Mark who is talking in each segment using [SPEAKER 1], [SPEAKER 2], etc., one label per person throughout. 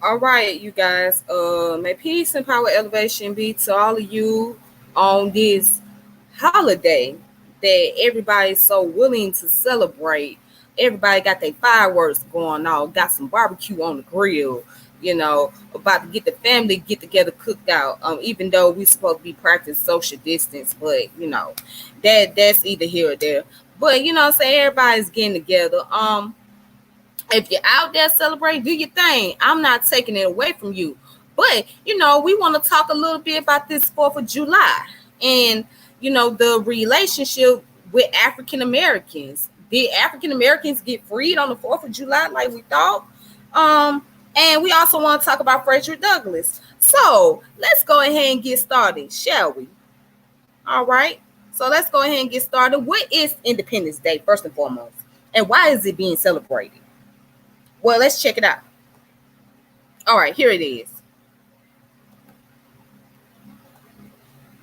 [SPEAKER 1] All right, you guys. May peace and power elevation be to all of you on this holiday that everybody's so willing to celebrate. Everybody got their fireworks going on, got some barbecue on the grill, about to get the family get together cooked out. Even though we supposed to be practicing social distance, but that's either here or there. But what I'm saying, everybody's getting together. If you're out there celebrating, do your thing. I'm not taking it away from you. But, we want to talk a little bit about this 4th of July and, the relationship with African Americans. Did African Americans get freed on the 4th of July like we thought? And we also want to talk about Frederick Douglass. So let's go ahead and get started, shall we? All right. So let's go ahead and get started. What is Independence Day, first and foremost? And why is it being celebrated? Well, let's check it out. All right, here it is.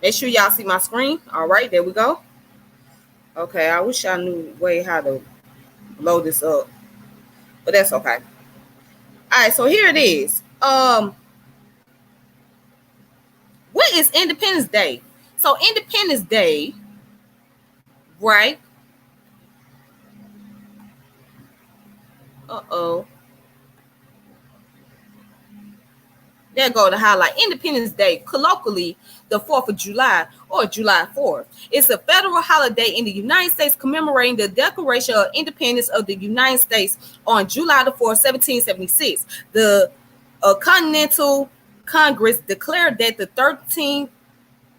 [SPEAKER 1] Make sure y'all see my screen. All right, there we go. Okay, I wish I knew way how to blow this up, but that's okay. All right, so here it is. What is Independence Day? So Independence Day, right? There go to highlight. Independence Day, colloquially the 4th of July or July 4th. It's a federal holiday in the United States commemorating the Declaration of Independence of the United States on July the 4th, 1776. The Continental Congress declared that the 13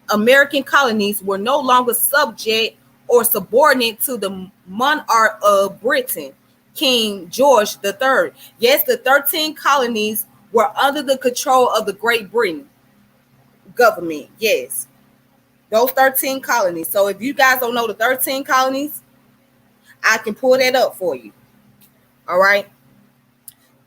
[SPEAKER 1] American colonies were no longer subject or subordinate to the monarch of Britain, King George III. Yes, the 13 colonies were under the control of the Great Britain government. Yes, those 13 colonies. So if you guys don't know the 13 colonies, I can pull that up for you. All right.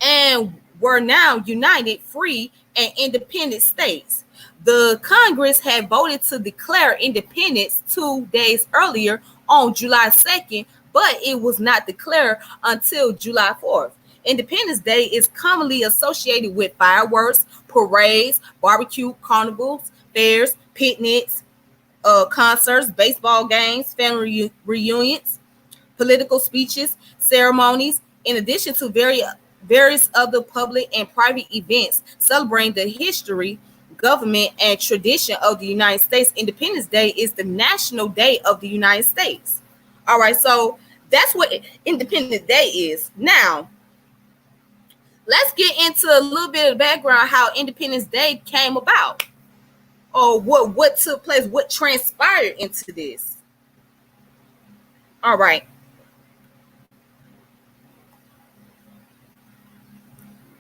[SPEAKER 1] And were now united, free, and independent states. The Congress had voted to declare independence 2 days earlier on July 2nd, but it was not declared until July 4th. Independence Day is commonly associated with fireworks, parades, barbecue, carnivals, fairs, picnics, concerts, baseball games, family reunions, political speeches, ceremonies, in addition to various other public and private events celebrating the history, government, and tradition of the United States. Independence Day is the national day of the United States. All right, so that's what Independence Day is. Now, let's get into a little bit of background how Independence Day came about, or what took place, what transpired into this. All right.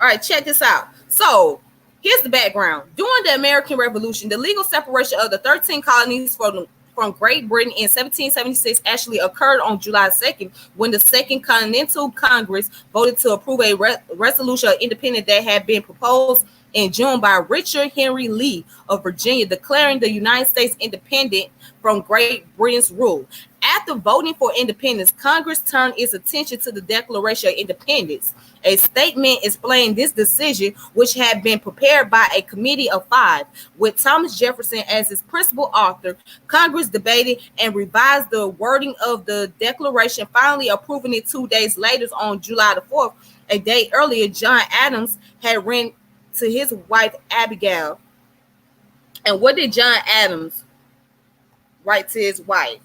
[SPEAKER 1] All right, check this out. So here's the background. During the American Revolution, the legal separation of the 13 colonies from Great Britain in 1776 actually occurred on July 2nd, when the Second Continental Congress voted to approve a resolution of independence that had been proposed in June by Richard Henry Lee of Virginia, declaring the United States independent from Great Britain's rule. After voting for independence, Congress turned its attention to the Declaration of Independence. A statement explained this decision, which had been prepared by a committee of 5, with Thomas Jefferson as its principal author. Congress debated and revised the wording of the Declaration, finally approving it 2 days later on July the 4th. A day earlier, John Adams had written to his wife, Abigail. And what did John Adams write to his wife?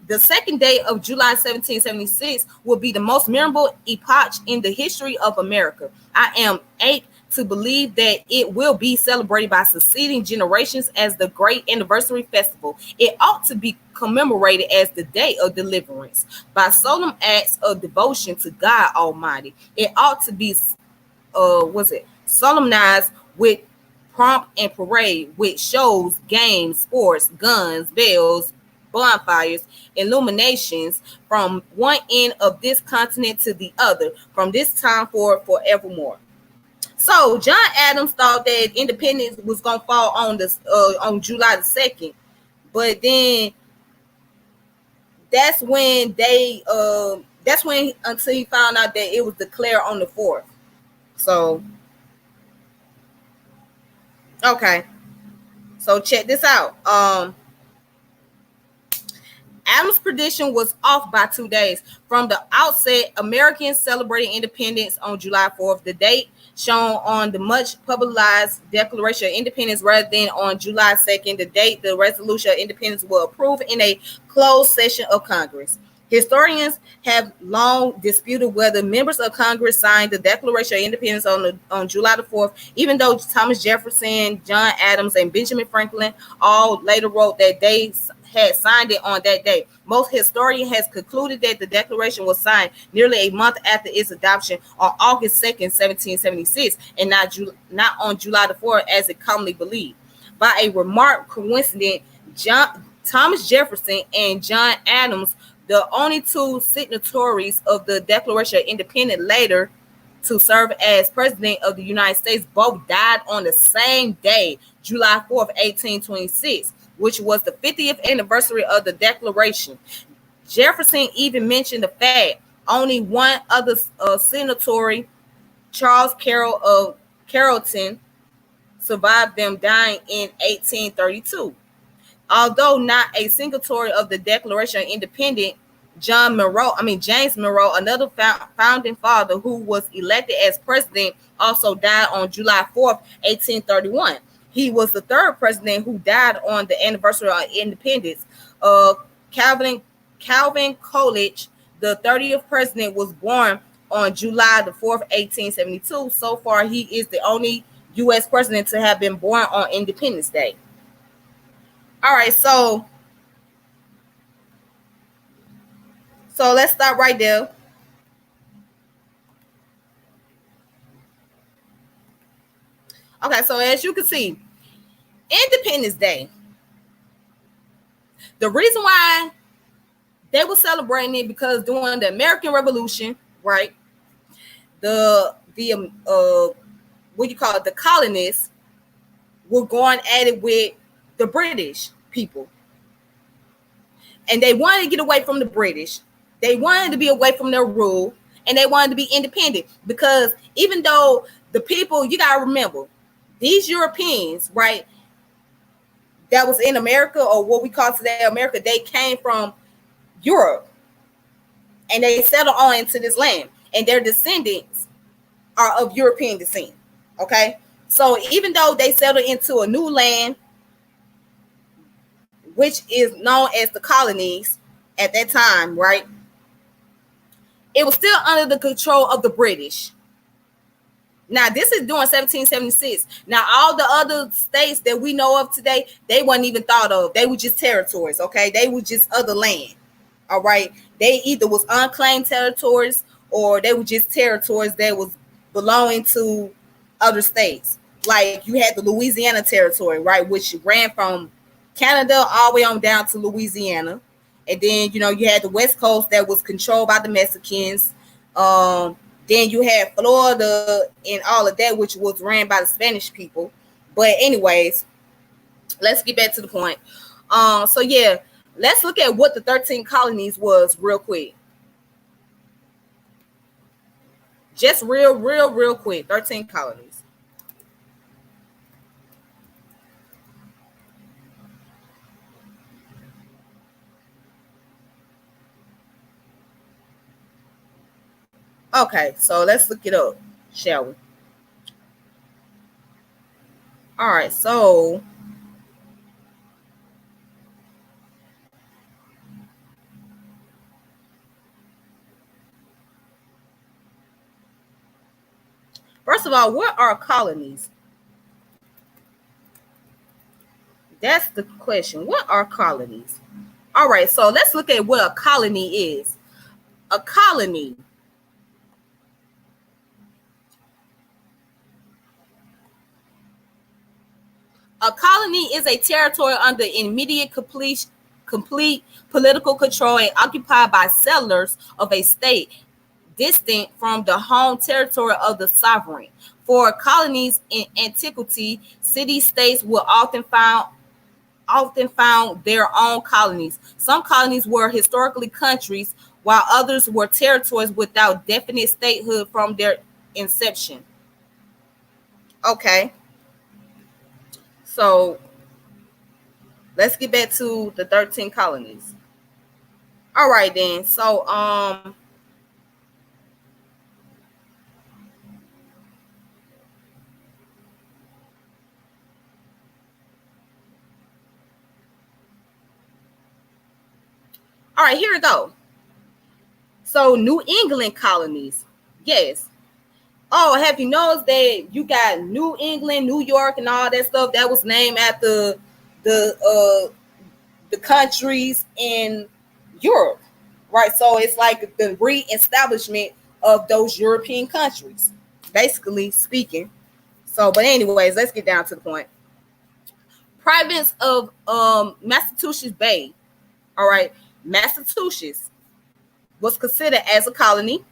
[SPEAKER 1] The second day of July 1776 will be the most memorable epoch in the history of America. I am apt to believe that it will be celebrated by succeeding generations as the great anniversary festival. It ought to be commemorated as the day of deliverance by solemn acts of devotion to God Almighty. It ought to be solemnized with pomp and parade, with shows, games, sports, guns, bells, bonfires, illuminations from one end of this continent to the other, from this time forward forevermore. So John Adams thought that independence was gonna fall on July the 2nd, but then that's when until he found out that it was declared on the 4th. So Okay, so check this out. Adams' prediction was off by 2 days. From the outset, Americans celebrated independence on July 4th, the date shown on the much publicized Declaration of Independence, rather than on July 2nd, the date the Resolution of Independence was approved in a closed session of Congress. Historians have long disputed whether members of Congress signed the Declaration of Independence on July the 4th, even though Thomas Jefferson, John Adams, and Benjamin Franklin all later wrote that they had signed it on that day. Most historians has concluded that the Declaration was signed nearly a month after its adoption on August 2nd, 1776, and not on July the 4th, as it commonly believed. By a remarkable coincidence, Thomas Jefferson and John Adams, the only two signatories of the Declaration of Independence later to serve as president of the United States, both died on the same day, July 4th, 1826, which was the 50th anniversary of the Declaration. Jefferson even mentioned the fact only one other signatory, Charles Carroll of Carrollton, survived them, dying in 1832. Although not a signatory of the Declaration of Independence, James Monroe, another founding father who was elected as president, also died on July 4th, 1831. He was the third president who died on the anniversary of independence. Calvin Coolidge, the 30th president, was born on July the 4th, 1872. So far, he is the only U.S. president to have been born on Independence Day. All right, so let's stop right there. Okay, so as you can see, Independence Day, the reason why they were celebrating it because during the American Revolution, right, the colonists were going at it with the British people, and they wanted to get away from the British. They wanted to be away from their rule, and they wanted to be independent, because even though the people, you gotta remember, these Europeans, right, that was in America, or what we call today America, they came from Europe and they settled on into this land, and their descendants are of European descent. Okay, so even though they settled into a new land, which is known as the colonies at that time, right, it was still under the control of the British. Now, this is during 1776. Now, all the other states that we know of today, they weren't even thought of. They were just territories, okay? They were just other land, all right? They either was unclaimed territories, or they were just territories that was belonging to other states. Like, you had the Louisiana territory, right, which ran from Canada all the way on down to Louisiana. And then, you had the West Coast that was controlled by the Mexicans. Then you had Florida and all of that, which was ran by the Spanish people. But anyways, let's get back to the point. So yeah, let's look at what the 13 colonies was real quick. Just real quick. 13 colonies. Okay, so let's look it up, shall we? All right, so first of all, what are colonies? That's the question. What are colonies? All right, so let's look at what a colony is. A colony is a territory under immediate complete political control and occupied by settlers of a state distant from the home territory of the sovereign. For colonies in antiquity, city-states will often found their own colonies. Some colonies were historically countries, while others were territories without definite statehood from their inception. Okay. So let's get back to the 13 colonies. All right then. So all right, here we go. So New England colonies. Yes. Oh, have you noticed that you got New England, New York, and all that stuff that was named after the countries in Europe, right? So it's like the re-establishment of those European countries, basically speaking. So, but anyways, let's get down to the point. Province of Massachusetts Bay. All right, Massachusetts was considered as a colony.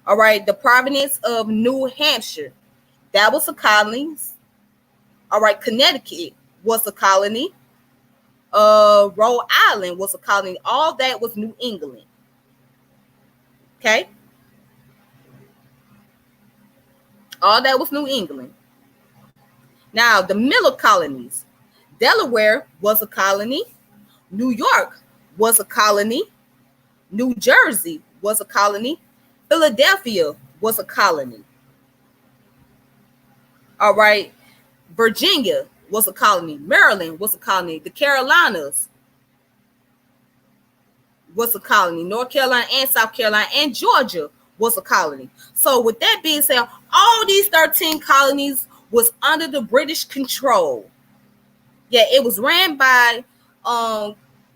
[SPEAKER 1] All right, the province of New Hampshire, that was a colony. All right, Connecticut was a colony. Rhode Island was a colony. All that was New England. Okay, all that was New England. Now the middle colonies. Delaware was a colony. New York was a colony. New Jersey was a colony. Philadelphia was a colony. All right. Virginia was a colony. Maryland was a colony. The Carolinas was a colony. North Carolina and South Carolina and Georgia was a colony. So with that being said, all these 13 colonies was under the British control. Yeah, it was ran by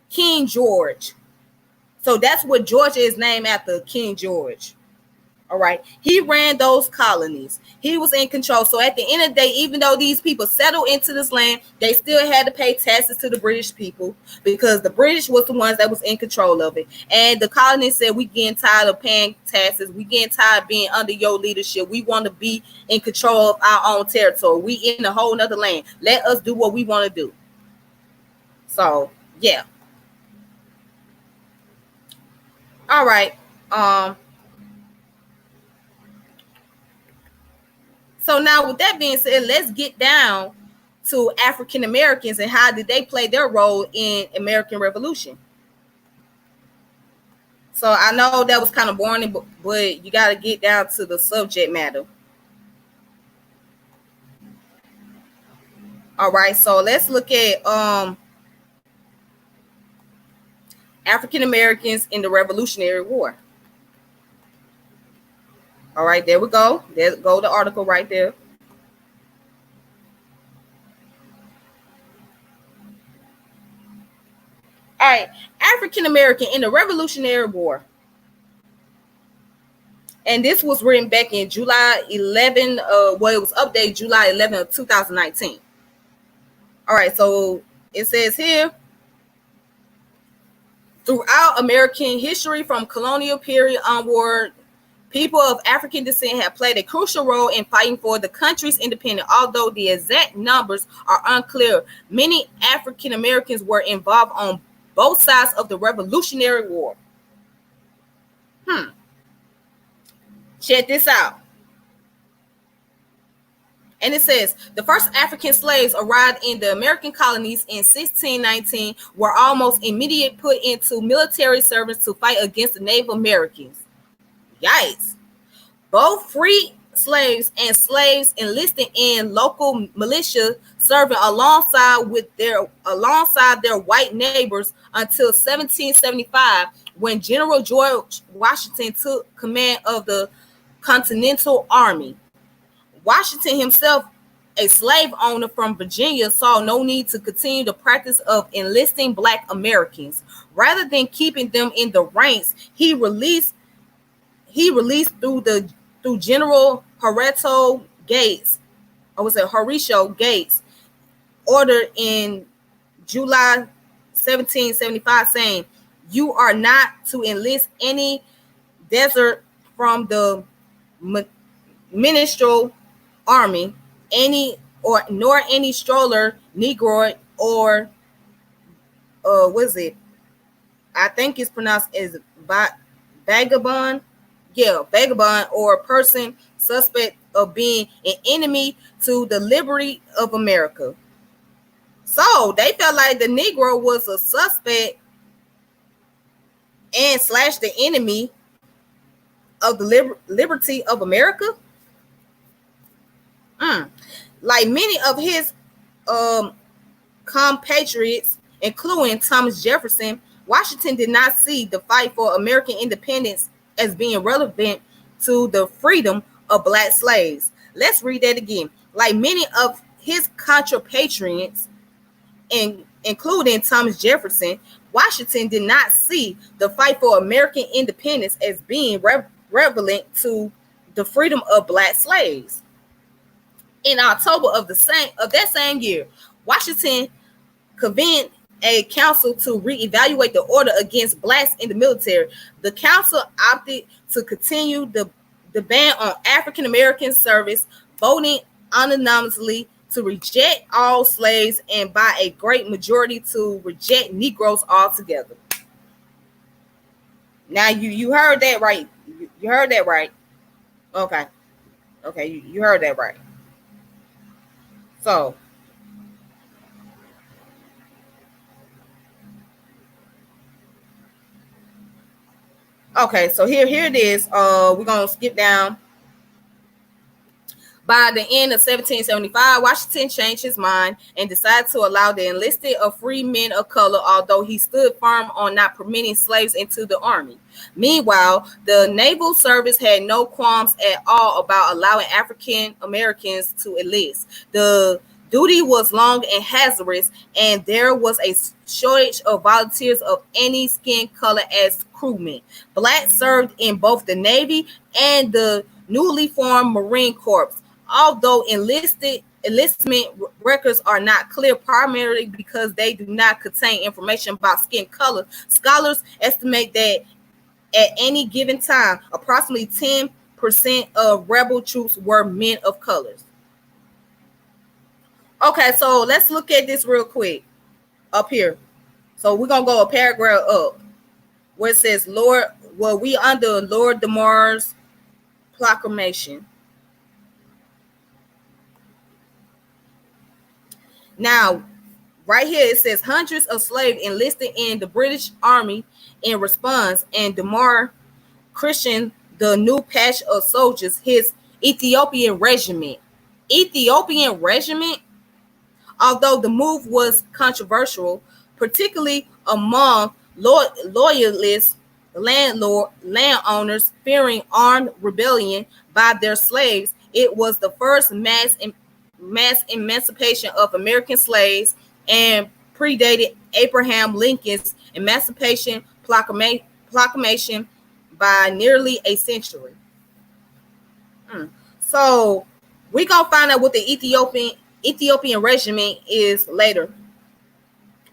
[SPEAKER 1] King George. So that's what Georgia is named after, King George. All right. He ran those colonies. He was in control. So at the end of the day, even though these people settled into this land, they still had to pay taxes to the British people because the British was the ones that was in control of it. And the colonists said, we getting tired of paying taxes. We getting tired of being under your leadership. We want to be in control of our own territory. We in a whole nother land. Let us do what we want to do. So, yeah. All right. So now with that being said, let's get down to African Americans and how did they play their role in American Revolution. So I know that was kind of boring, but you got to get down to the subject matter. All right, so let's look at African Americans in the Revolutionary War. All right, there we go. There go the article right there. All right, African American in the Revolutionary War. And this was written back in July 11, it was updated July 11 of 2019. All right, so it says here, throughout American history from colonial period onward, people of African descent have played a crucial role in fighting for the country's independence. Although the exact numbers are unclear, many African Americans were involved on both sides of the Revolutionary War. Check this out. And it says, the first African slaves arrived in the American colonies in 1619 were almost immediately put into military service to fight against the Native Americans. Yikes. Both free slaves and slaves enlisted in local militia serving alongside their white neighbors until 1775, when General George Washington took command of the Continental Army. Washington himself, a slave owner from Virginia, saw no need to continue the practice of enlisting Black Americans. Rather than keeping them in the ranks, he released through General Horatio Gates, Horatio Gates, order in July 1775, saying, "You are not to enlist any desert from the ministerial army, nor any stroller, Negroid, or I think it's pronounced as vagabond. Yeah, vagabond or person suspect of being an enemy to the liberty of America." So they felt like the Negro was a suspect and slash the enemy of the liberty of America. Like many of his compatriots, including Thomas Jefferson, Washington did not see the fight for American independence as being relevant to the freedom of black slaves. Let's read that again. Like many of his compatriots, including Thomas Jefferson, Washington did not see the fight for American independence as being relevant to the freedom of black slaves. In October of that same year, Washington convened a council to reevaluate the order against blacks in the military. The council opted to continue the ban on African American service, voting unanimously to reject all slaves and by a great majority to reject Negroes altogether. Now you heard that right. You heard that right. Okay, you heard that right. So okay, so here it is. We're gonna skip down. By the end of 1775, Washington changed his mind and decided to allow the enlisting of free men of color, although he stood firm on not permitting slaves into the army. Meanwhile, the naval service had no qualms at all about allowing African Americans to enlist. The duty was long and hazardous, and there was a shortage of volunteers of any skin color as crewmen. Blacks served in both the Navy and the newly formed Marine Corps. Although enlistment records are not clear, primarily because they do not contain information about skin color, scholars estimate that at any given time, approximately 10% of rebel troops were men of colors. Okay, so let's look at this real quick up here. So we're gonna go a paragraph up where it says, "Lord, were we under Lord DeMar's proclamation?" Now, right here it says hundreds of slaves enlisted in the British Army in response, and DeMar christened the new patch of soldiers his Ethiopian Regiment. Ethiopian Regiment, although the move was controversial, particularly among loyalist landowners fearing armed rebellion by their slaves, it was the first mass emancipation of American slaves and predated Abraham Lincoln's Emancipation Proclamation by nearly a century. So we're gonna find out what the Ethiopian Regiment is later.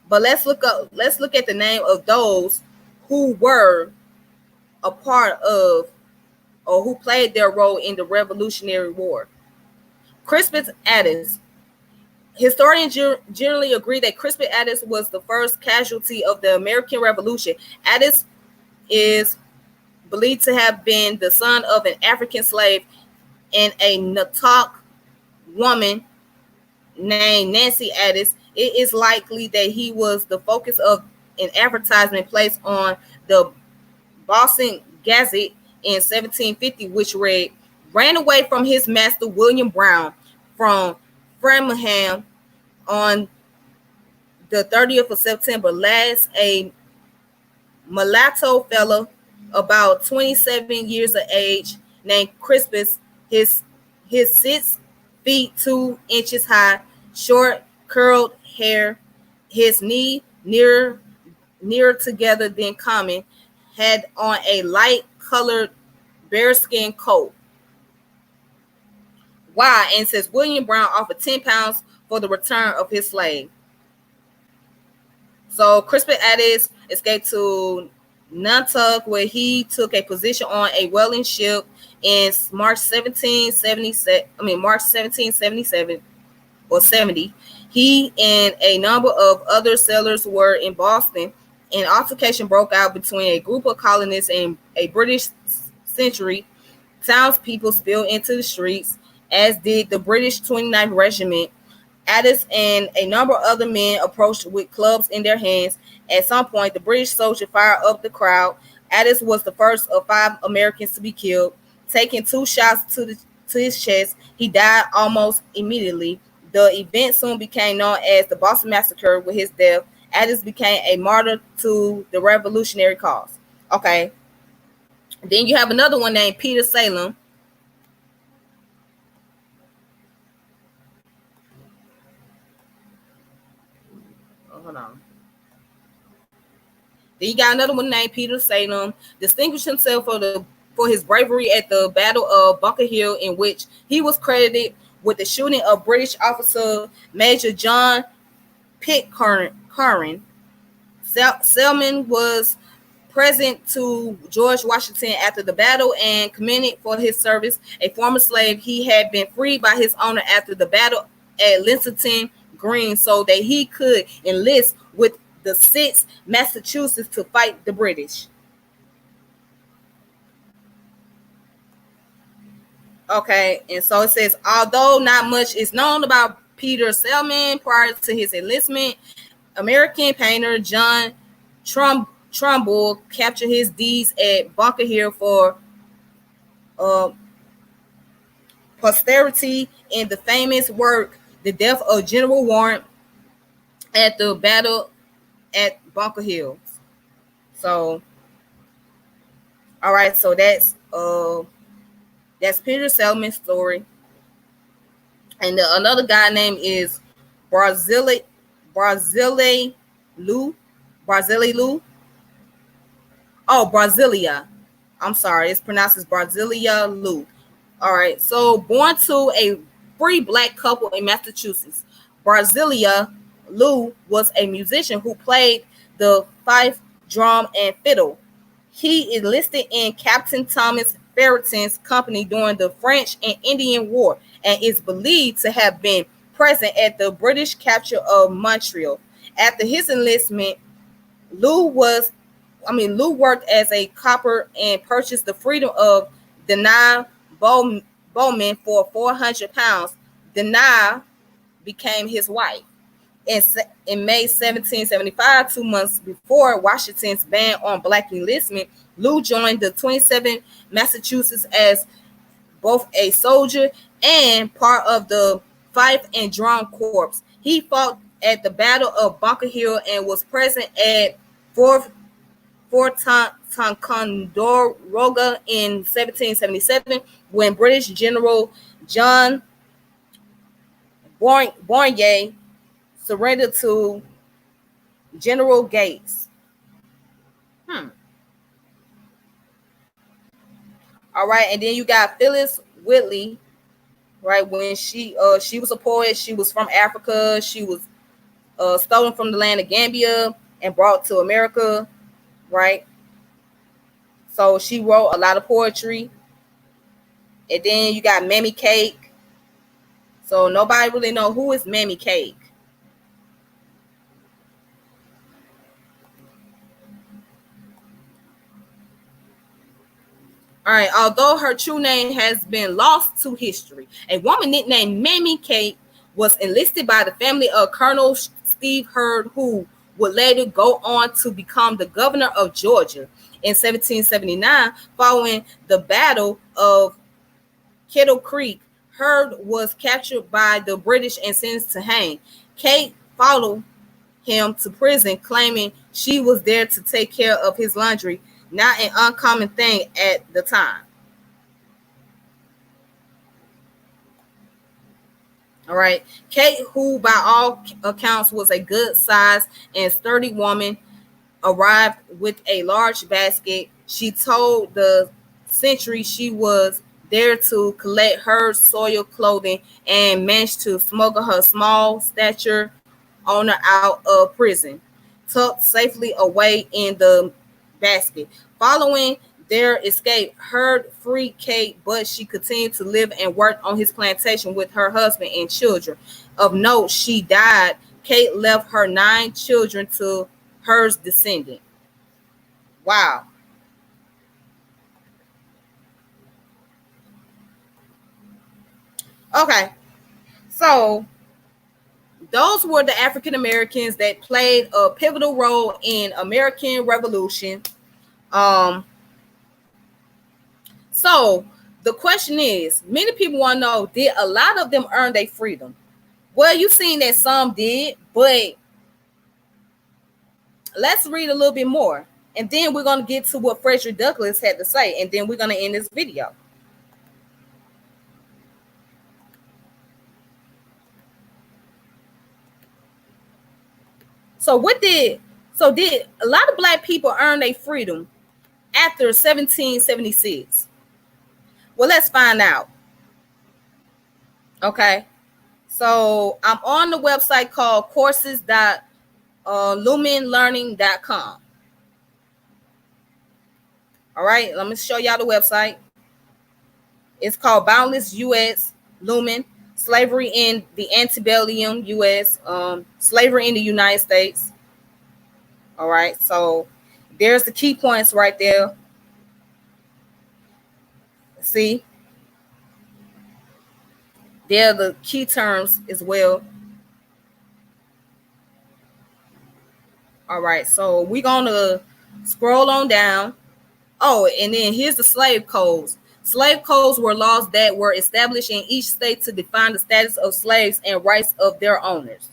[SPEAKER 1] But let's look at the name of those who were a part of or who played their role in the Revolutionary War. Crispus Attucks. Historians generally agree that Crispus Attucks was the first casualty of the American Revolution. Attucks is believed to have been the son of an African slave and a Natak woman named Nancy Attucks. It is likely that he was the focus of an advertisement placed on the Boston Gazette in 1750, which read, "Ran away from his master William Brown from Framingham on the 30th of September last, a mulatto fellow about 27 years of age named Crispus, his 6 feet 2 inches high, short curled hair, his knee nearer together than common, had on a light colored bearskin coat." Why? And says William Brown offered £10 for the return of his slave. So Crispus Attucks escaped to Nantucket, where he took a position on a whaling ship in March 1777 or 70. He and a number of other sailors were in Boston. An altercation broke out between a group of colonists and a British sentry. Townspeople spilled into the streets, as did the British 29th Regiment. Eddins and a number of other men approached with clubs in their hands. At some point, the British soldier fired up the crowd. Eddins was the first of 5 Americans to be killed. Taking 2 shots to his chest, he died almost immediately. The event soon became known as the Boston Massacre. With his death, Eddins became a martyr to the revolutionary cause. Okay. Then you have another one named Peter Salem. Oh, hold on. Then you got another one named Peter Salem. Distinguished himself for his bravery at the Battle of Bunker Hill, in which he was credited with the shooting of British officer Major John Pitcairn. Salmon was present to George Washington after the battle and commended for his service. A former slave, he had been freed by his owner after the battle at Lexington Green so that he could enlist with the 6th Massachusetts to fight the British. Okay, and so it says, although not much is known about Peter Salmon prior to his enlistment, American painter John Trumbull captured his deeds at Bunker Hill for posterity in the famous work, The Death of General Warren at the Battle at Bunker Hill. So, all right, so that's Peter Salmon's story. And another guy named is Barzillai Lou. Oh, Brasilia. I'm sorry, it's pronounced as Brasilia Lou. All right, so born to a free black couple in Massachusetts, Brasilia Lou was a musician who played the fife, drum, and fiddle. He enlisted in Captain Thomas Farrington's company during the French and Indian War and is believed to have been present at the British capture of Montreal. After his enlistment, Lou worked as a copper and purchased the freedom of Denai Bowman for £400. Denai became his wife. In May 1775, 2 months before Washington's ban on black enlistment, Lou joined the 27th Massachusetts as both a soldier and part of the fife and drum corps. He fought at the Battle of Bunker Hill and was present at Fort Ticonderoga in 1777 when British General John Bournier surrendered to General Gates. All right, and then you got Phyllis Whitley, right? When she was a poet, she was from Africa. She was stolen from the land of Gambia and brought to America, right? So she wrote a lot of poetry. And then you got Mammy Cake. So nobody really know who is Mammy Cake. All right, although her true name has been lost to history, a woman nicknamed Mammy Cake was enlisted by the family of Colonel Steve Hurd, who would later go on to become the governor of Georgia. In 1779, following the Battle of Kettle Creek, Hurd was captured by the British and sentenced to hang. Kate followed him to prison, claiming she was there to take care of his laundry, not an uncommon thing at the time. All right. Kate, who by all accounts was a good sized and sturdy woman, arrived with a large basket. She told the sentry she was there to collect her soiled clothing and managed to smuggle her small stature owner out of prison, tucked safely away in the basket. Following their escape, Hurd freed Kate, but she continued to live and work on his plantation with her husband and children. Of note, she died. Kate left her 9 children to Hurd's descendant. Wow. Okay. So those were the African Americans that played a pivotal role in American Revolution. So the question is, many people want to know, did a lot of them earn their freedom? Well, you've seen that some did, but let's read a little bit more. And then we're going to get to what Frederick Douglass had to say. And then we're going to end this video. So did a lot of black people earn their freedom after 1776? Well, let's find out. Okay. So I'm on the website called courses.lumenlearning.com. All right, let me show y'all the website. It's called Boundless U.S. Lumen, Slavery in the Antebellum U.S., Slavery in the United States. All right, so there's the key points right there. See? There are the key terms as well. All right, so we're going to scroll on down. Oh, and then here's the slave codes. Slave codes were laws that were established in each state to define the status of slaves and rights of their owners.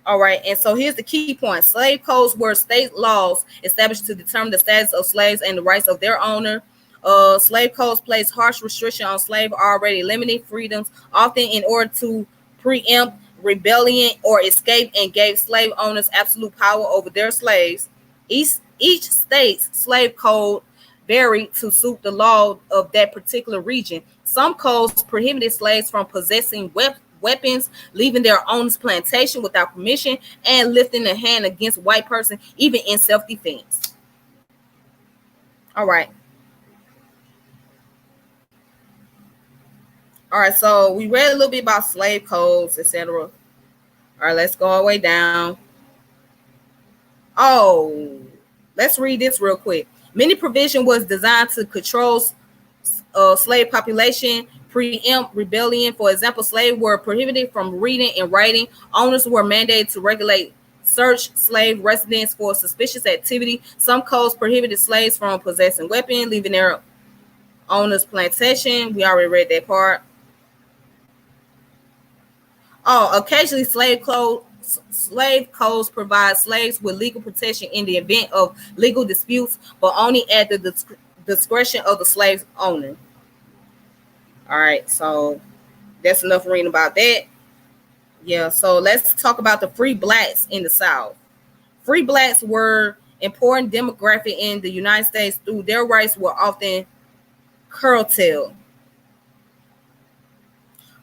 [SPEAKER 1] All right, and so here's the key point. Slave codes were state laws established to determine the status of slaves and the rights of their owner. Slave codes place harsh restriction on slave already limited freedoms, often in order to preempt rebellion or escape, and gave slave owners absolute power over their slaves. Each state's slave code varied to suit the law of that particular region. Some codes prohibited slaves from possessing weapons, leaving their owner's plantation without permission, and lifting a hand against white person, even in self-defense. All right. All right, so we read a little bit about slave codes, etc. All right, let's go all the way down. Oh, let's read this real quick. Many provision was designed to control slave population, preempt rebellion. For example, slaves were prohibited from reading and writing. Owners were mandated to regulate search slave residence for suspicious activity. Some codes prohibited slaves from possessing weapons, leaving their owner's plantation. We already read that part. Oh, occasionally slave codes provide slaves with legal protection in the event of legal disputes, but only at the discretion of the slave's owner. All right, so that's enough reading about that. Yeah, so let's talk about the free blacks in the South. Free blacks were important demographic in the United States. Through their rights were often curtailed.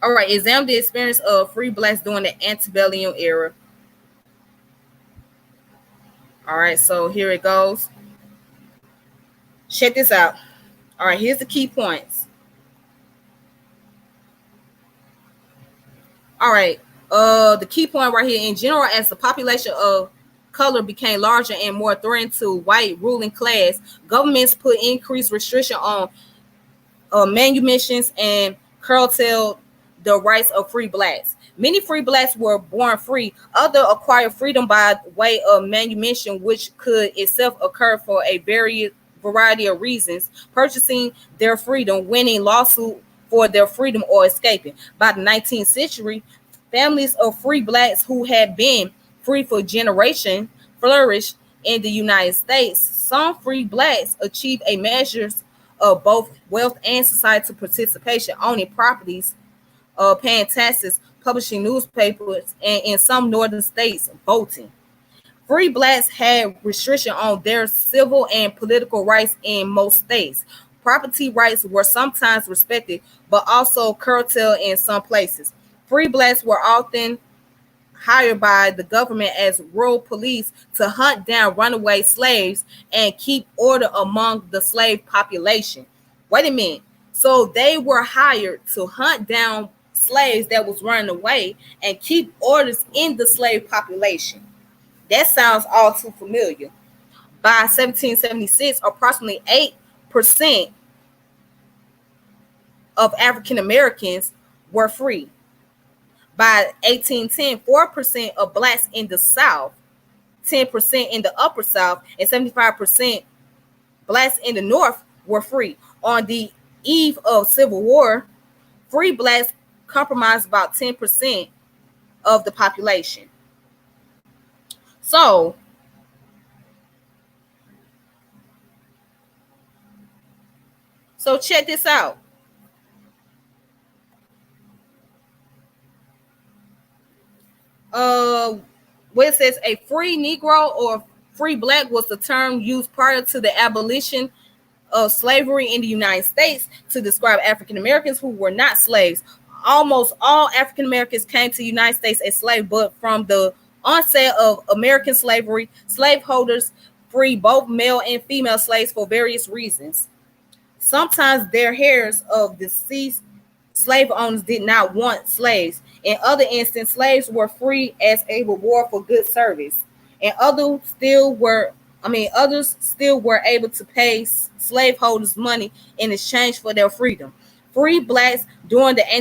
[SPEAKER 1] All right, examine the experience of free blacks during the antebellum era. All right, so here it goes. Check this out. All right, here's the key points. All right, the key point right here. In general, as the population of color became larger and more threatened to white ruling class, governments put increased restriction on manumissions and curtailed the rights of free blacks. Many free blacks were born free. Others acquired freedom by way of manumission, which could itself occur for a variety of reasons: purchasing their freedom, winning lawsuit for their freedom, or escaping. By the 19th century, families of free blacks who had been free for generations flourished in the United States. Some free blacks achieved a measure of both wealth and societal participation, owning properties, paying taxes, publishing newspapers, and in some northern states, voting. Free blacks had restriction on their civil and political rights in most states. Property rights were sometimes respected, but also curtailed in some places. Free blacks were often hired by the government as rural police to hunt down runaway slaves and keep order among the slave population. Wait a minute. So they were hired to hunt down slaves that was running away and keep orders in the slave population. That sounds all too familiar. By 1776, approximately 8% of African Americans were free. By 1810, 4% of blacks in the South, 10% in the Upper South, and 75% blacks in the North were free. On the eve of Civil War, free blacks comprised about 10% of the population. So check this out. Where it says a free Negro or free black was the term used prior to the abolition of slavery in the United States to describe African Americans who were not slaves. Almost all African Americans came to the United States as slaves, but from the onset of American slavery, slaveholders freed both male and female slaves for various reasons. Sometimes their heirs of deceased slave owners did not want slaves. In other instances, slaves were free as a reward for good service, and others still were able to pay slaveholders money in exchange for their freedom. Free blacks during the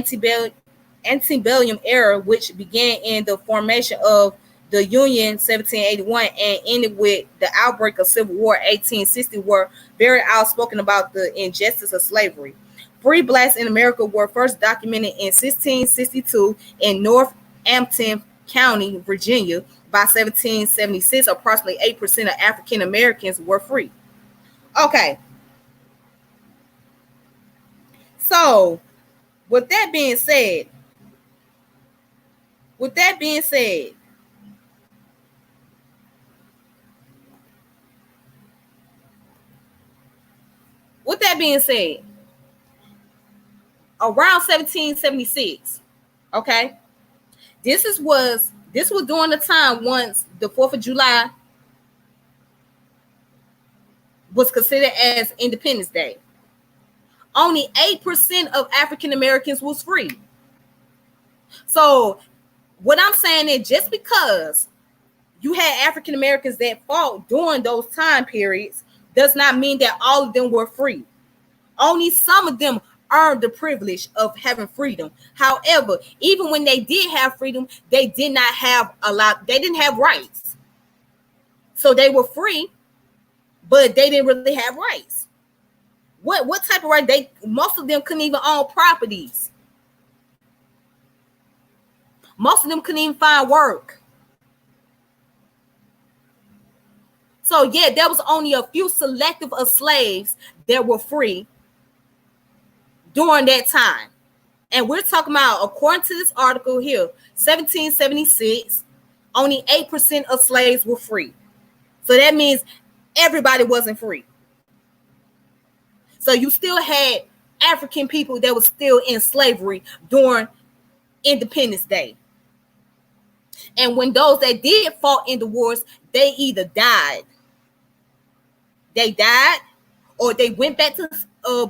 [SPEAKER 1] antebellum era, which began in the formation of the Union 1781 and ended with the outbreak of Civil War 1860, were very outspoken about the injustice of slavery. Free blacks in America were first documented in 1662 in Northampton County, Virginia. By 1776, approximately 8% of African Americans were free. Okay. So, with that being said, around 1776, okay, this was during the time once the 4th of July was considered as Independence Day. Only 8% of African Americans was free. So what I'm saying is, just because you had African Americans that fought during those time periods does not mean that all of them were free. Only some of them earned the privilege of having freedom. However, even when they did have freedom, they did not have they didn't have rights. So they were free, but they didn't really have rights. What type of right? Most of them couldn't even own properties. Most of them couldn't even find work. So yeah, there was only a few selective of slaves that were free during that time. And we're talking about, according to this article here, 1776, only 8% of slaves were free. So that means everybody wasn't free. So you still had African people that were still in slavery during Independence Day. And when those that did fought in the wars, they either died. Or they went back to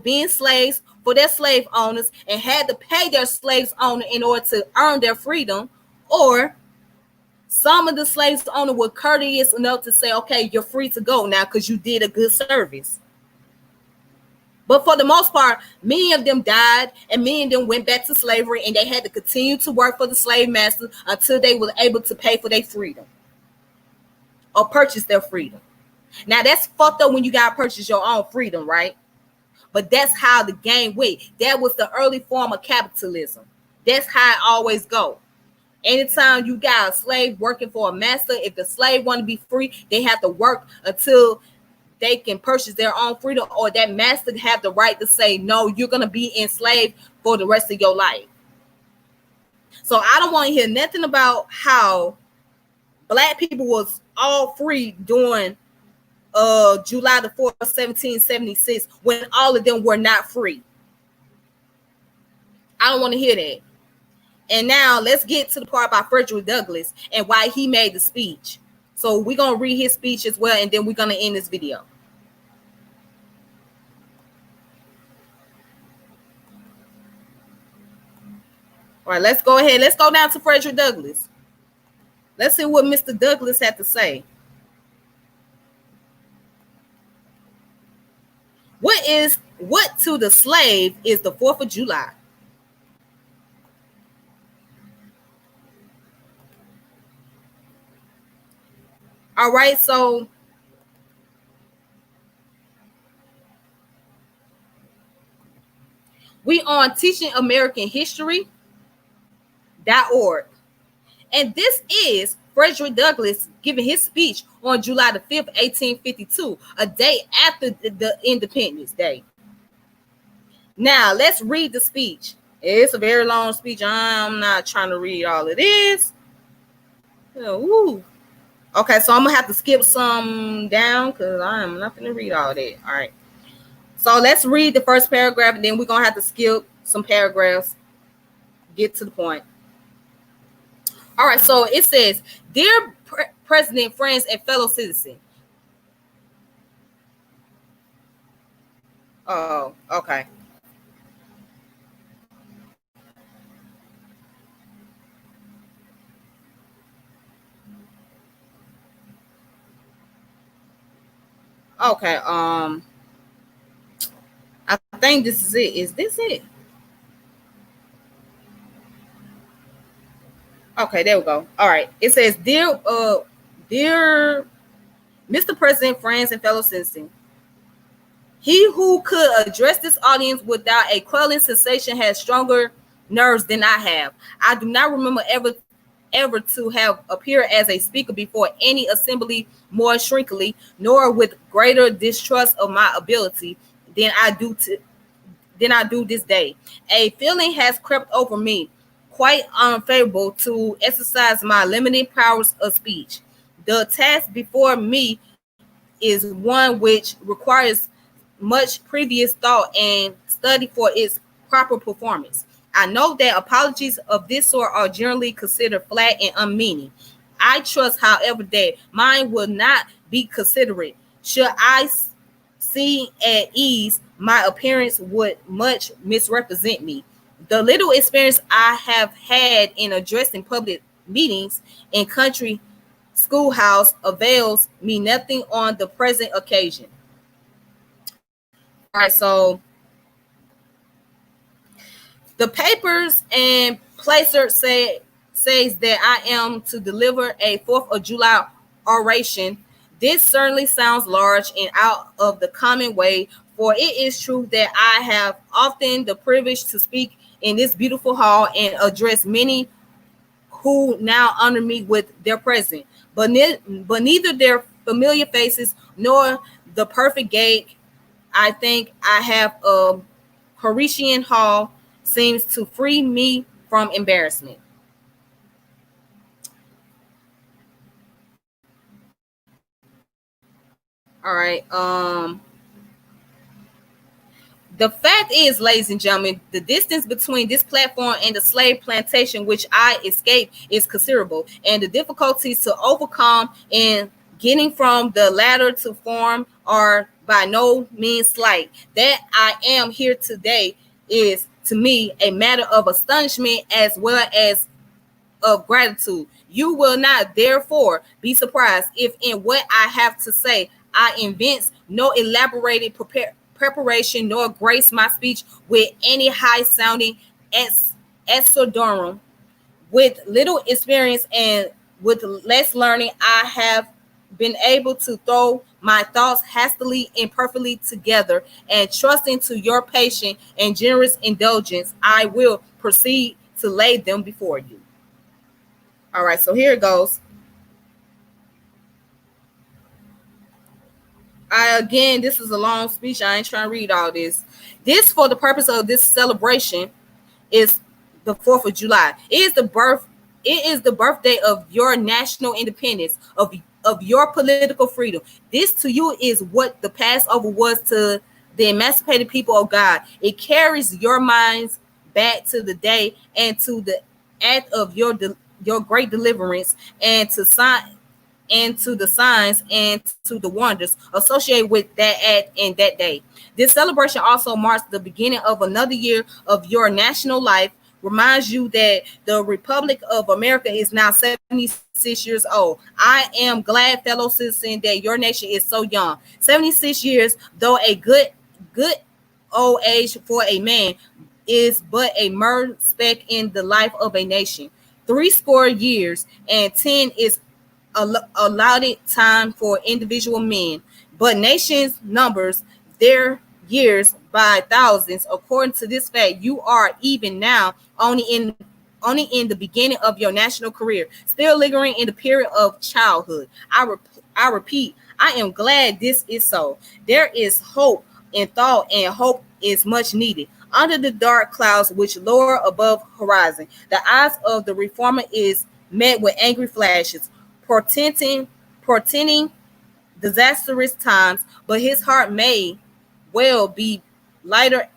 [SPEAKER 1] being slaves for their slave owners and had to pay their slaves owner in order to earn their freedom. Or some of the slaves owner were courteous enough to say, okay, you're free to go now because you did a good service. But for the most part, many of them died and many of them went back to slavery, and they had to continue to work for the slave master until they were able to pay for their freedom or purchase their freedom. Now, that's fucked up when you got to purchase your own freedom, right? But that's how the game went. That was the early form of capitalism. That's how it always go. Anytime you got a slave working for a master, if the slave want to be free, they have to work until they can purchase their own freedom, or that master have the right to say, no, you're going to be enslaved for the rest of your life. So I don't want to hear nothing about how black people was all free during July the 4th, 1776, when all of them were not free. I don't want to hear that. And now let's get to the part about Frederick Douglass and why he made the speech. So we're going to read his speech as well, and then we're going to end this video. All right, let's go ahead. Let's go down to Frederick Douglass. Let's see what Mr. Douglass had to say. What to the slave is the 4th of July? All right, so we on teachingamericanhistory.org. And this is Frederick Douglass giving his speech on July the 5th, 1852, a day after the Independence Day. Now, let's read the speech. It's a very long speech. I'm not trying to read all of this. Ooh. Okay, so I'm going to have to skip some down because I'm not going to read all that. All right. So let's read the first paragraph, and then we're going to have to skip some paragraphs, get to the point. All right, so it says, Dear President, friends, and fellow citizens. Oh, okay. Okay, I think this is it. Is this it? Okay, there we go. All right. It says, dear Mr. President, friends, and fellow citizens. He who could address this audience without a quelling sensation has stronger nerves than I have. I do not remember ever to have appeared as a speaker before any assembly more shrinkingly, nor with greater distrust of my ability than I do this day. A feeling has crept over me, quite unfavorable to exercise my limited powers of speech. The task before me is one which requires much previous thought and study for its proper performance. I know that apologies of this sort are generally considered flat and unmeaning. I trust, however, that mine will not be considerate. Should I seem at ease, my appearance would much misrepresent me. The little experience I have had in addressing public meetings in country schoolhouse avails me nothing on the present occasion. All right, so the papers and placer says that I am to deliver a 4th of July oration. This certainly sounds large and out of the common way, for it is true that I have often the privilege to speak in this beautiful hall and address many who now honor me with their presence, but neither their familiar faces nor the perfect gait I think I have a Horatian hall seems to free me from embarrassment. All right. The fact is, ladies and gentlemen, the distance between this platform and the slave plantation which I escaped is considerable, and the difficulties to overcome in getting from the latter to form are by no means slight. That I am here today is to me a matter of astonishment as well as of gratitude. You will not therefore be surprised if in what I have to say I invent no elaborated preparation nor grace my speech with any high sounding exodorum. With little experience and with less learning, I have been able to throw my thoughts hastily and perfectly together, and trusting to your patient and generous indulgence, I will proceed to lay them before you. All right, so here it goes. This is a long speech. I ain't trying to read all this. This, for the purpose of this celebration, is the 4th of July. It is the birthday of your national independence, of your political freedom. This to you is what the Passover was to the emancipated people of God. It carries your minds back to the day and to the act of your great deliverance, and to the signs and to the wonders associated with that act and that day. This celebration also marks the beginning of another year of your national life, reminds you that the Republic of America is now 76 years old. I am glad, fellow citizen, that your nation is so young. 76 years, though a good old age for a man, is but a mere speck in the life of a nation. 80 years and 10 is allotted time for individual men, but nations numbers their years by thousands. According to this fact, you are even now only in the beginning of your national career, still lingering in the period of childhood. I repeat, I am glad this is so. There is hope in thought, and hope is much needed. Under the dark clouds which lower above horizon, the eyes of the reformer is met with angry flashes, portending disastrous times, but his heart may well be lighter.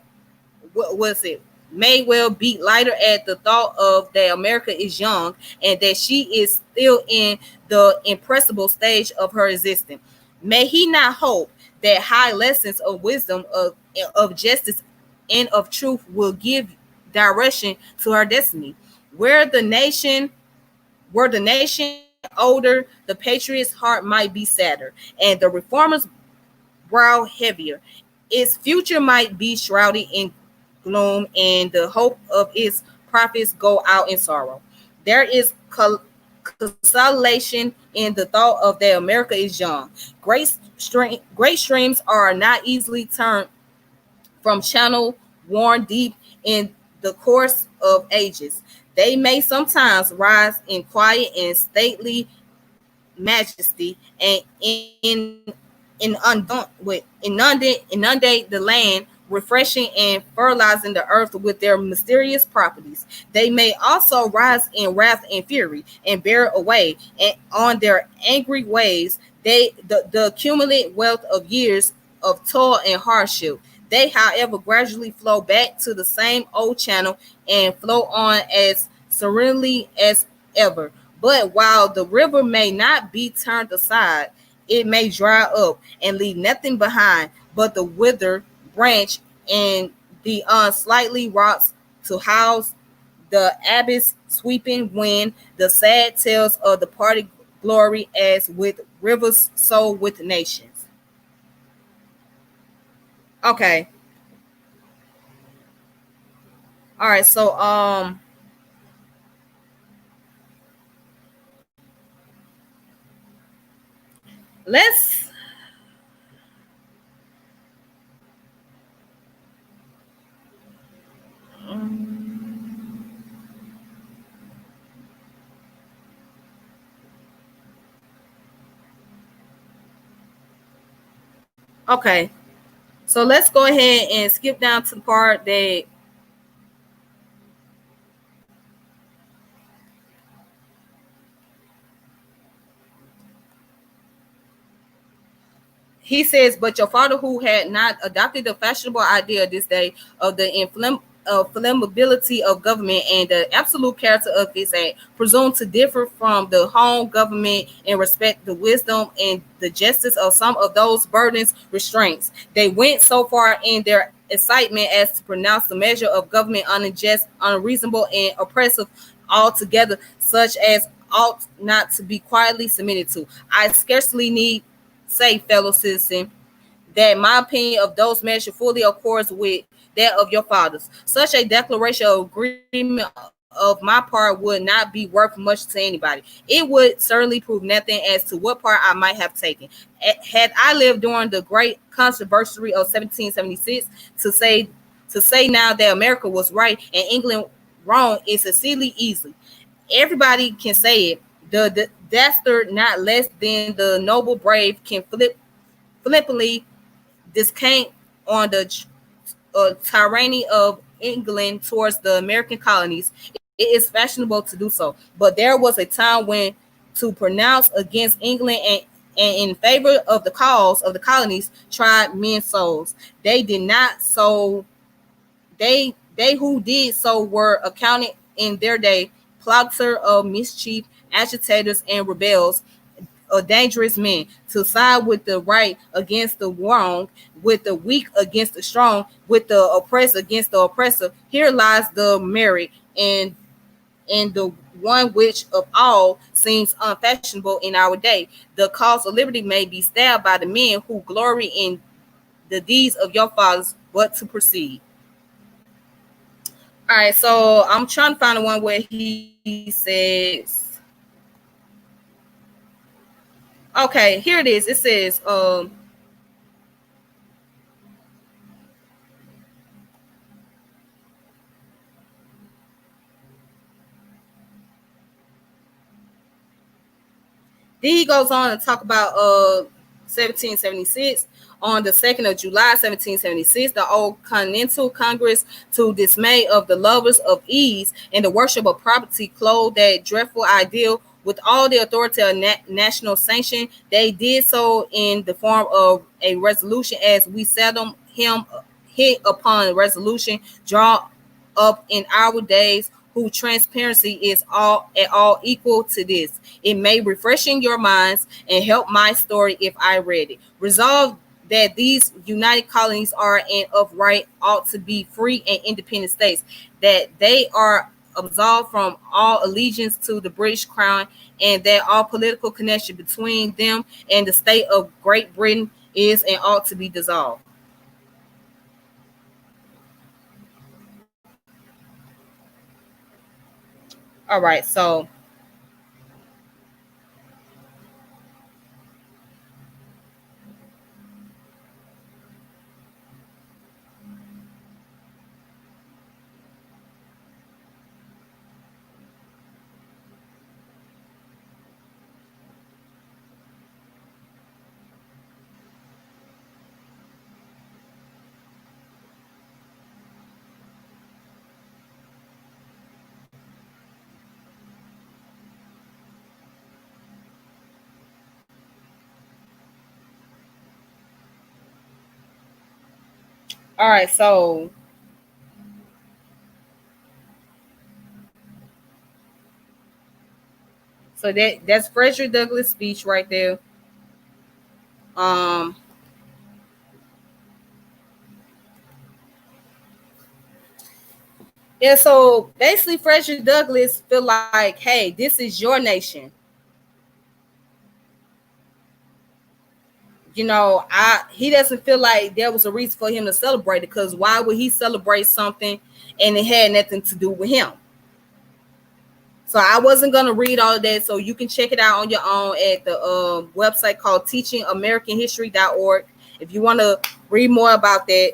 [SPEAKER 1] What was it? May well beat lighter at the thought of that America is young and that she is still in the impressible stage of her existence. May he not hope that high lessons of wisdom, of justice, and of truth will give direction to her destiny. Where the nation were the nation older, the patriot's heart might be sadder, and the reformer's brow heavier. Its future might be shrouded in gloom, and the hope of its prophets go out in sorrow. There is consolation in the thought of that America is young. Great streams are not easily turned from channel worn deep in the course of ages. They may sometimes rise in quiet and stately majesty and inundate the land, refreshing and fertilizing the earth with their mysterious properties. They may also rise in wrath and fury and bear away and on their angry waves the accumulated wealth of years of toil and hardship. They, however, gradually flow back to the same old channel and flow on as serenely as ever. But while the river may not be turned aside, it may dry up and leave nothing behind but the withered branch and the unsightly rocks to house the abyss sweeping wind, the sad tales of the party glory as with rivers, so with nations. Okay. All right. So let's okay. So let's go ahead and skip down to the part that he says, but your father, who had not adopted the fashionable idea this day of the inflammability of government and the absolute character of its act, presumed to differ from the home government in respect the wisdom and the justice of some of those burdens restraints. They went so far in their excitement as to pronounce the measure of government unjust, unreasonable, and oppressive altogether, such as ought not to be quietly submitted to. I scarcely need say, fellow citizen, that my opinion of those measures fully accords with that of your fathers. Such a declaration of agreement of my part would not be worth much to anybody. It would certainly prove nothing as to what part I might have taken. Had I lived during the great controversy of 1776, to say now that America was right and England wrong is exceedingly easy. Everybody can say it. The dastard, not less than the noble brave, can flippantly descant on the tyranny of England towards the American colonies. It is fashionable to do so. But there was a time when to pronounce against England and in favor of the cause of the colonies tried men's souls. They did not so they who did so were accounted in their day plotters of mischief, agitators, and rebels, dangerous men, to side with the right against the wrong, with the weak against the strong, with the oppressed against the oppressor. Here lies the merit and the one which of all seems unfashionable in our day. The cause of liberty may be stabbed by the men who glory in the deeds of your fathers, but to proceed. All right, so I'm trying to find the one where he says, Okay, here it is. It says, then he goes on to talk about 1776. On the 2nd of July, 1776, the Old Continental Congress, to dismay of the lovers of ease and the worship of property, clothed that dreadful ideal with all the authority of national sanction. They did so in the form of a resolution, as we seldom hit upon resolution drawn up in our days, whose transparency is all at all equal to this. It may refreshing your minds and help my story if I read it. Resolve that these united colonies are and of right ought to be free and independent states, that they are absolved from all allegiance to the British crown, and that all political connection between them and the state of Great Britain is and ought to be dissolved. All right, all right, so that's Frederick Douglass' speech right there. Um, yeah, so basically Frederick Douglass feel like, hey, this is your nation. He doesn't feel like there was a reason for him to celebrate it, because why would he celebrate something and it had nothing to do with him? So I wasn't going to read all of that, so you can check it out on your own at the website called teachingamericanhistory.org. If you want to read more about that,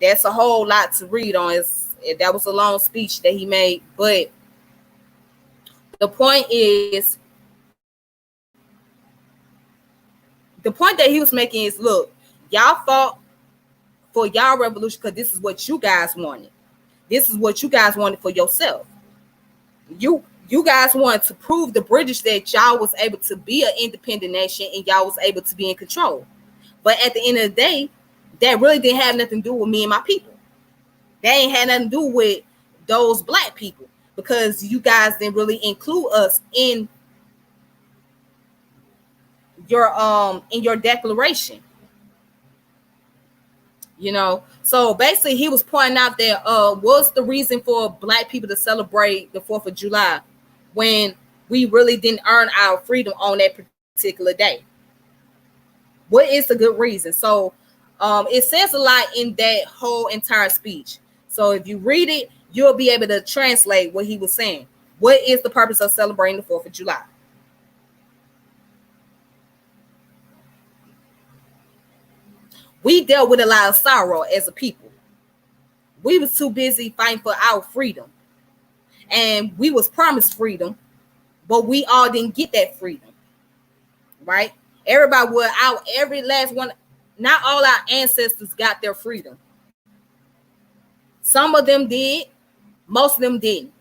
[SPEAKER 1] that's a whole lot to read on. That was a long speech that he made, but the point is, the point that he was making is, look, y'all fought for y'all revolution because this is what you guys wanted. This is what you guys wanted for yourself. You guys wanted to prove the British that y'all was able to be an independent nation and y'all was able to be in control. But at the end of the day, that really didn't have nothing to do with me and my people. That ain't had nothing to do with those black people, because you guys didn't really include us in your declaration. So basically he was pointing out that what's the reason for black people to celebrate the 4th of July when we really didn't earn our freedom on that particular day? What is the good reason? So it says a lot in that whole entire speech. So if you read it, you'll be able to translate what he was saying. What is the purpose of celebrating the 4th of July? We dealt with a lot of sorrow as a people. We was too busy fighting for our freedom. And we was promised freedom, but we all didn't get that freedom. Right? Everybody was out, every last one. Not all our ancestors got their freedom. Some of them did, most of them didn't.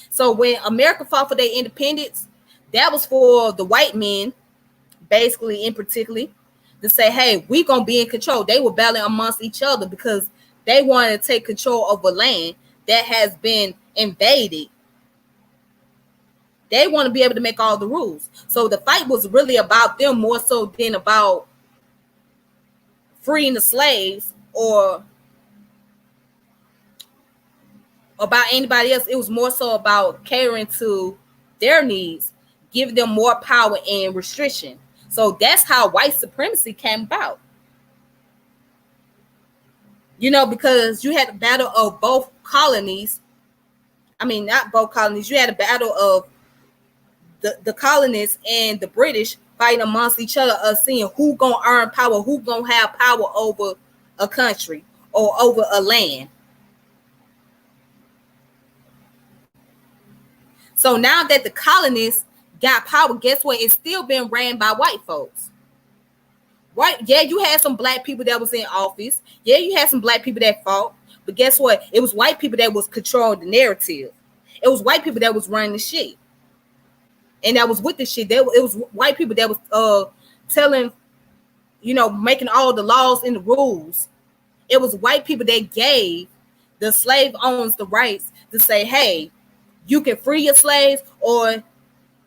[SPEAKER 1] So when America fought for their independence, that was for the white men, basically, in particular, to say, hey, we're going to be in control. They were battling amongst each other because they wanted to take control of a land that has been invaded. They want to be able to make all the rules. So the fight was really about them more so than about freeing the slaves or about anybody else. It was more so about catering to their needs, giving them more power and restriction. So that's how white supremacy came about. Because you had a battle of both colonies. I mean, not both colonies. You had a battle of the colonists and the British fighting amongst each other, seeing who gonna earn power, who gonna have power over a country or over a land. So now that the colonists got power, guess what? It's still been ran by white folks. Right? Yeah, you had some black people that was in office. Yeah, you had some black people that fought. But guess what? It was white people that was controlling the narrative. It was white people that was running the shit. And that was with the shit. It was white people that was telling, making all the laws and the rules. It was white people that gave the slave owners the rights to say, hey, you can free your slaves, or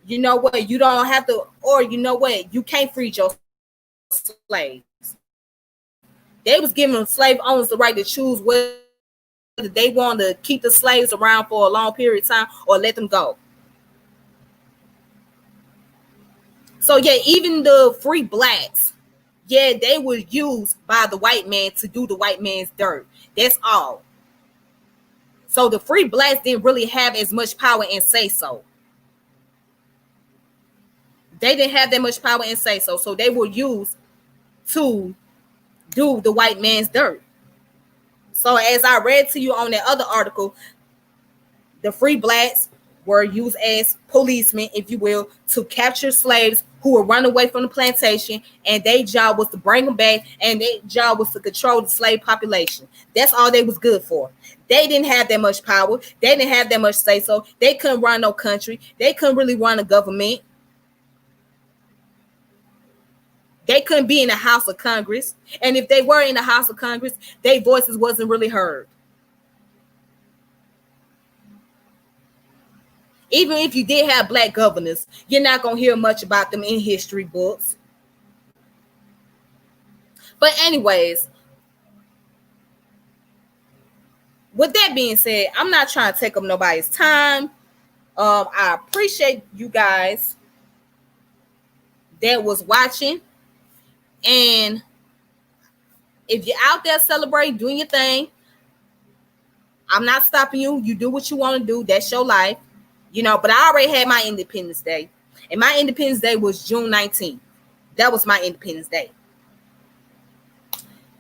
[SPEAKER 1] you know what, you don't have to, or you know what, you can't free your slaves. They was giving slave owners the right to choose whether they want to keep the slaves around for a long period of time or let them go. So yeah, even the free blacks, yeah, they were used by the white man to do the white man's dirt. That's all. So the free blacks didn't really have as much power and say so. They didn't have that much power and say so. So they were used to do the white man's dirt. So as I read to you on that other article, the free blacks were used as policemen, if you will, to capture slaves who were running away from the plantation, and their job was to bring them back, and their job was to control the slave population. That's all they was good for. They didn't have that much power. They didn't have that much say so. They couldn't run no country. They couldn't really run a government. They couldn't be in the House of Congress. And if they were in the House of Congress, their voices wasn't really heard. Even if you did have black governors, you're not going to hear much about them in history books. But anyways, with that being said, I'm not trying to take up nobody's time. I appreciate you guys that was watching. And if you're out there celebrating, doing your thing, I'm not stopping you. You do what you want to do. That's your life. But I already had my Independence Day. And my Independence Day was June 19th. That was my Independence Day.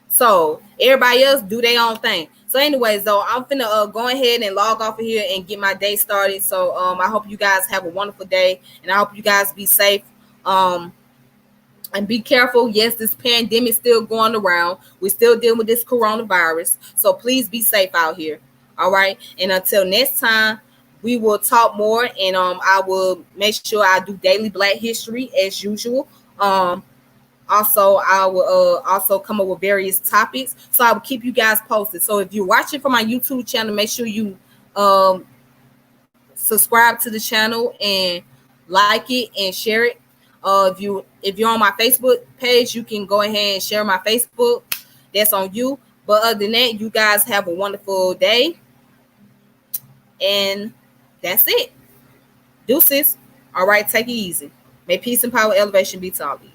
[SPEAKER 1] So everybody else do their own thing. So anyways, though, I'm finna go ahead and log off of here and get my day started. So I hope you guys have a wonderful day. And I hope you guys be safe. And be careful. Yes, this pandemic is still going around. We're still dealing with this coronavirus. So please be safe out here. All right. And until next time, we will talk more, and I will make sure I do daily Black history as usual. Also, I will also come up with various topics. So I will keep you guys posted. So if you're watching from my YouTube channel, make sure you subscribe to the channel and like it and share it. If you're on my Facebook page, you can go ahead and share my Facebook. That's on you. But other than that, you guys have a wonderful day. And that's it. Deuces. All right, take it easy. May peace and power elevation be to all of you.